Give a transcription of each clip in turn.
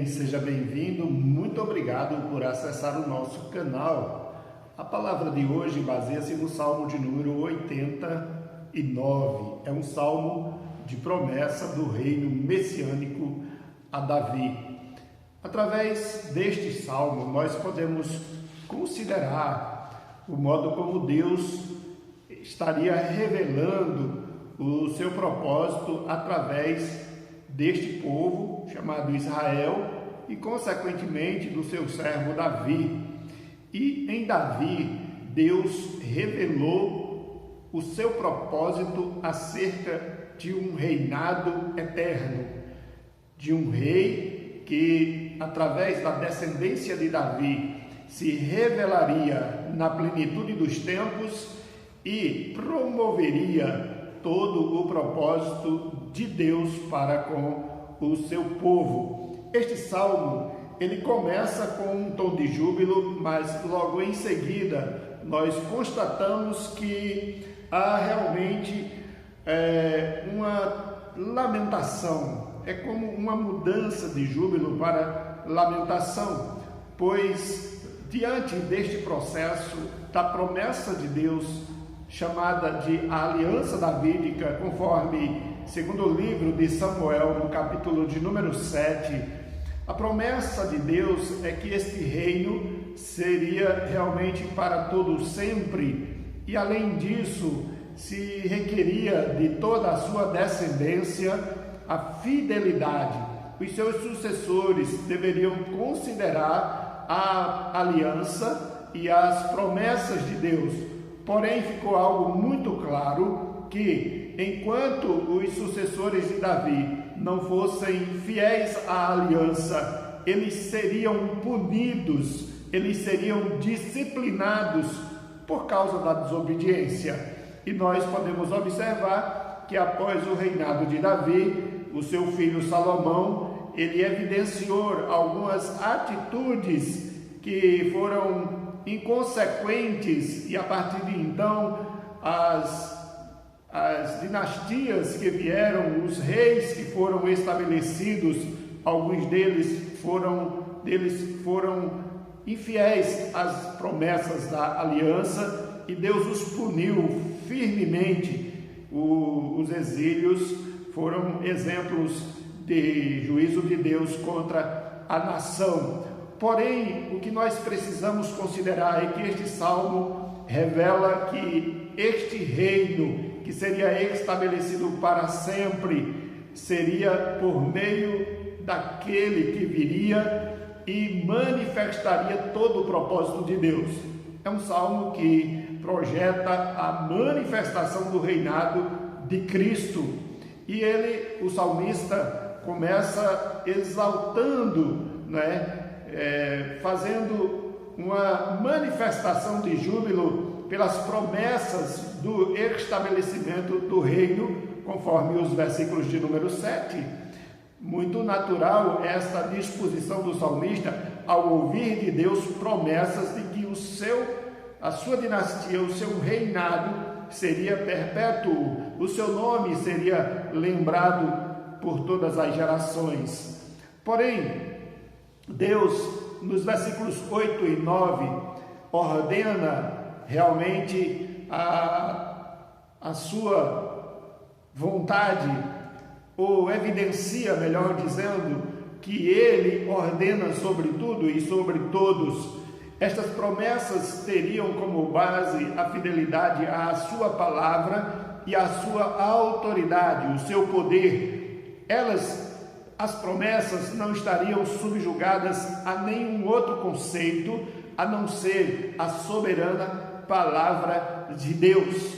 Seja bem-vindo, muito obrigado por acessar o nosso canal. A palavra de hoje baseia-se no Salmo de número 89. É um salmo de promessa do reino messiânico a Davi. Através deste salmo, nós podemos considerar o modo como Deus estaria revelando o seu propósito através deste povo chamado Israel e, consequentemente, do seu servo Davi. E em Davi, Deus revelou o seu propósito acerca de um reinado eterno, de um rei que, através da descendência de Davi, se revelaria na plenitude dos tempos e promoveria todo o propósito de Deus para com o seu povo. Este salmo, ele começa com um tom de júbilo, mas logo em seguida nós constatamos que há realmente uma lamentação. É como uma mudança de júbilo para lamentação, pois diante deste processo da promessa de Deus, chamada de a aliança davídica, conforme segundo o livro de Samuel, no capítulo de número 7, a promessa de Deus é que este reino seria realmente para todo sempre, e além disso, se requeria de toda a sua descendência a fidelidade. Os seus sucessores deveriam considerar a aliança e as promessas de Deus. Porém, ficou algo muito claro que, enquanto os sucessores de Davi não fossem fiéis à aliança, eles seriam punidos, eles seriam disciplinados por causa da desobediência. E nós podemos observar que após o reinado de Davi, o seu filho Salomão, ele evidenciou algumas atitudes que foram inconsequentes, e a partir de então as dinastias que vieram, os reis que foram estabelecidos, alguns deles foram infiéis às promessas da aliança, e Deus os puniu firmemente. Os exílios foram exemplos de juízo de Deus contra a nação. Porém, o que nós precisamos considerar é que este salmo revela que este reino, que seria estabelecido para sempre, seria por meio daquele que viria e manifestaria todo o propósito de Deus. É um salmo que projeta a manifestação do reinado de Cristo. E o salmista, começa exaltando, fazendo uma manifestação de júbilo pelas promessas do estabelecimento do reino, conforme os versículos de número 7. Muito natural esta disposição do salmista ao ouvir de Deus promessas de que a sua dinastia, o seu reinado seria perpétuo, o seu nome seria lembrado por todas as gerações. Porém, Deus, nos versículos 8 e 9, ordena realmente a sua vontade, ou evidencia, melhor dizendo, que Ele ordena sobre tudo e sobre todos. Estas promessas teriam como base a fidelidade à sua palavra e à sua autoridade, o seu poder. As promessas não estariam subjugadas a nenhum outro conceito, a não ser a soberana palavra de Deus.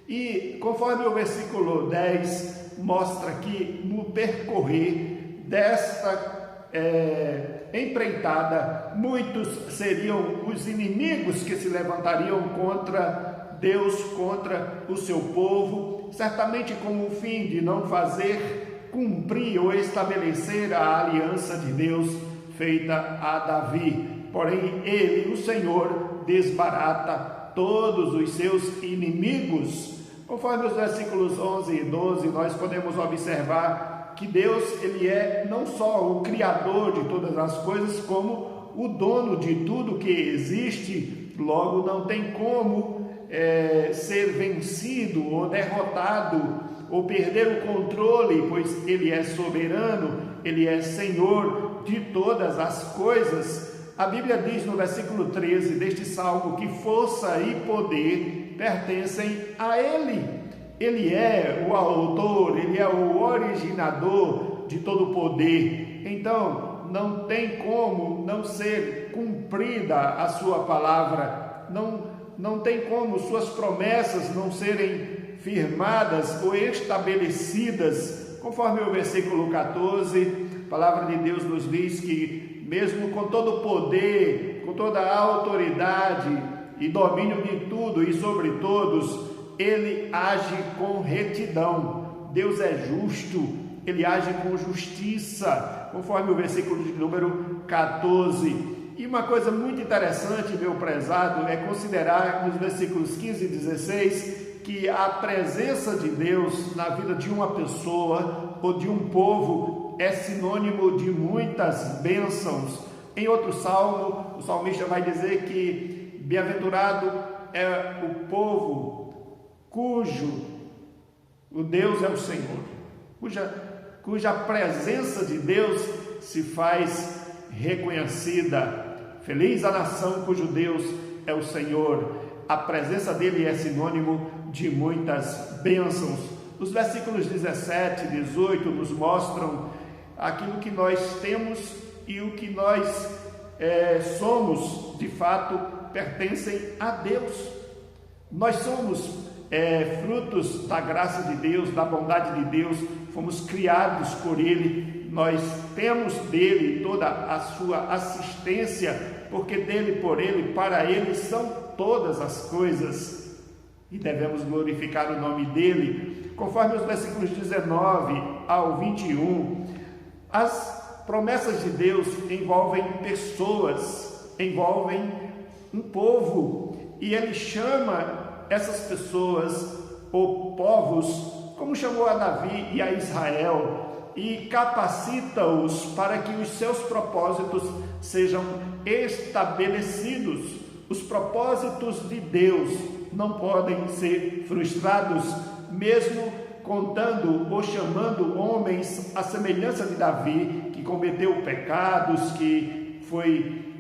E conforme o versículo 10 mostra que no percorrer desta empreitada, muitos seriam os inimigos que se levantariam contra Deus, contra o seu povo, certamente com o fim de não fazer cumprir ou estabelecer a aliança de Deus feita a Davi. Porém, ele, o Senhor, desbarata todos os seus inimigos. Conforme os versículos 11 e 12, nós podemos observar que Deus, ele é não só o criador de todas as coisas, como o dono de tudo que existe. Logo, não tem como ser vencido ou derrotado ou perder o controle, pois ele é soberano, ele é Senhor de todas as coisas. A Bíblia diz no versículo 13 deste salmo que força e poder pertencem a ele. Ele é o autor, ele é o originador de todo o poder. Então, não tem como não ser cumprida a sua palavra, não tem como suas promessas não serem firmadas ou estabelecidas, conforme o versículo 14, a palavra de Deus nos diz que mesmo com todo o poder, com toda a autoridade e domínio de tudo e sobre todos, ele age com retidão. Deus é justo, ele age com justiça, conforme o versículo de número 14. E uma coisa muito interessante, meu prezado, é considerar nos versículos 15 e 16 que a presença de Deus na vida de uma pessoa ou de um povo é sinônimo de muitas bênçãos. Em outro salmo, o salmista vai dizer que bem-aventurado é o povo o Deus é o Senhor, cuja presença de Deus se faz reconhecida. Feliz a nação cujo Deus é o Senhor. A presença dele é sinônimo de muitas bênçãos. Os versículos 17 e 18 nos mostram aquilo que nós temos e o que nós somos, de fato, pertencem a Deus. Nós somos frutos da graça de Deus, da bondade de Deus, fomos criados por Ele, nós temos dele toda a sua assistência, porque dele, por Ele, para Ele são todas as coisas, e devemos glorificar o nome dele. Conforme os versículos 19 ao 21, as promessas de Deus envolvem pessoas, envolvem um povo, e Ele chama essas pessoas ou povos, como chamou a Davi e a Israel, e capacita-os para que os seus propósitos sejam estabelecidos. Os propósitos de Deus não podem ser frustrados, mesmo contando ou chamando homens à semelhança de Davi, que cometeu pecados, que foi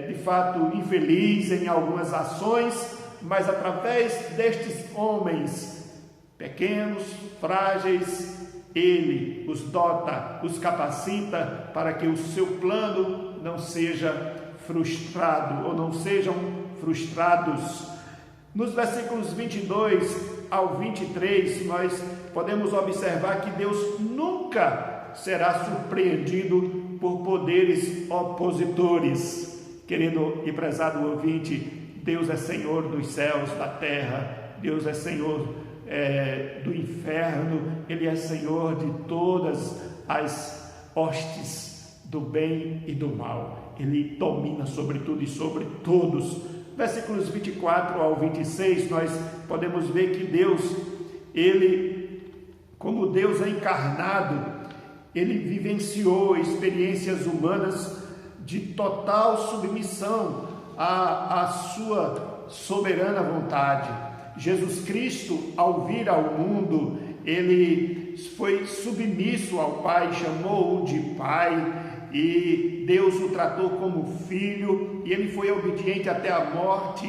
de fato infeliz em algumas ações, mas através destes homens pequenos, frágeis, ele os dota, os capacita para que o seu plano não seja frustrado ou não sejam frustrados. Nos versículos 22 ao 23, nós podemos observar que Deus nunca será surpreendido por poderes opositores. Querido e prezado ouvinte, Deus é Senhor dos céus, da terra, Deus é Senhor do inferno, Ele é Senhor de todas as hostes do bem e do mal, Ele domina sobre tudo e sobre todos. Versículos 24 ao 26, nós podemos ver que Deus, Ele, como Deus encarnado, Ele vivenciou experiências humanas de total submissão à sua soberana vontade. Jesus Cristo, ao vir ao mundo, ele foi submisso ao Pai, chamou-o de Pai, e Deus o tratou como filho, e ele foi obediente até a morte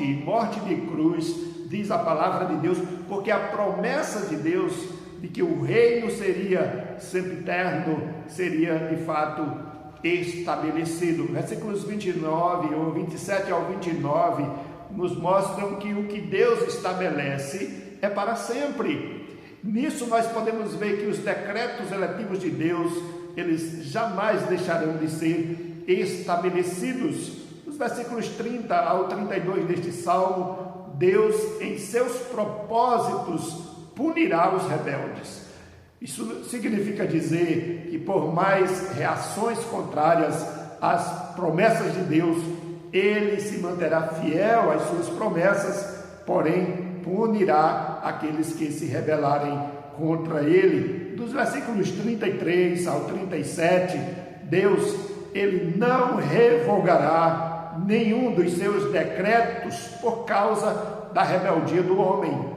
de cruz, diz a palavra de Deus, porque a promessa de Deus de que o reino seria sempre eterno, seria de fato estabelecido. Versículos 29 ou 27 ao 29 nos mostram que o que Deus estabelece é para sempre. Nisso nós podemos ver que os decretos eletivos de Deus, eles jamais deixarão de ser estabelecidos. Nos versículos 30 ao 32 deste salmo, Deus, em seus propósitos, punirá os rebeldes. Isso significa dizer que por mais reações contrárias às promessas de Deus, Ele se manterá fiel às suas promessas, porém punirá aqueles que se rebelarem contra Ele. dos versículos 33 ao 37, Deus, ele não revogará nenhum dos seus decretos por causa da rebeldia do homem.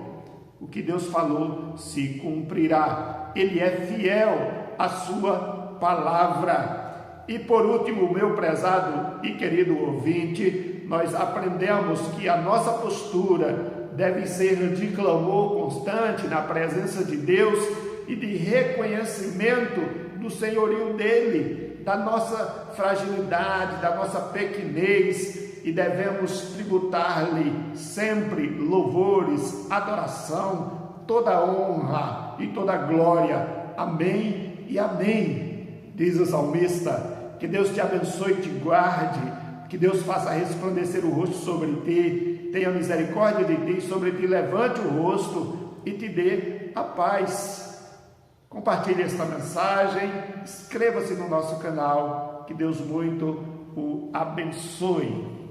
O que Deus falou se cumprirá. Ele é fiel à sua palavra. E por último, meu prezado e querido ouvinte, nós aprendemos que a nossa postura deve ser de clamor constante na presença de Deus e de reconhecimento do senhorio dele, da nossa fragilidade, da nossa pequenez, e devemos tributar-lhe sempre louvores, adoração, toda honra e toda glória. Amém e amém. Diz o salmista: que Deus te abençoe e te guarde, que Deus faça resplandecer o rosto sobre ti, tenha misericórdia de ti, sobre ti levante o rosto e te dê a paz. Compartilhe esta mensagem, inscreva-se no nosso canal, que Deus muito o abençoe.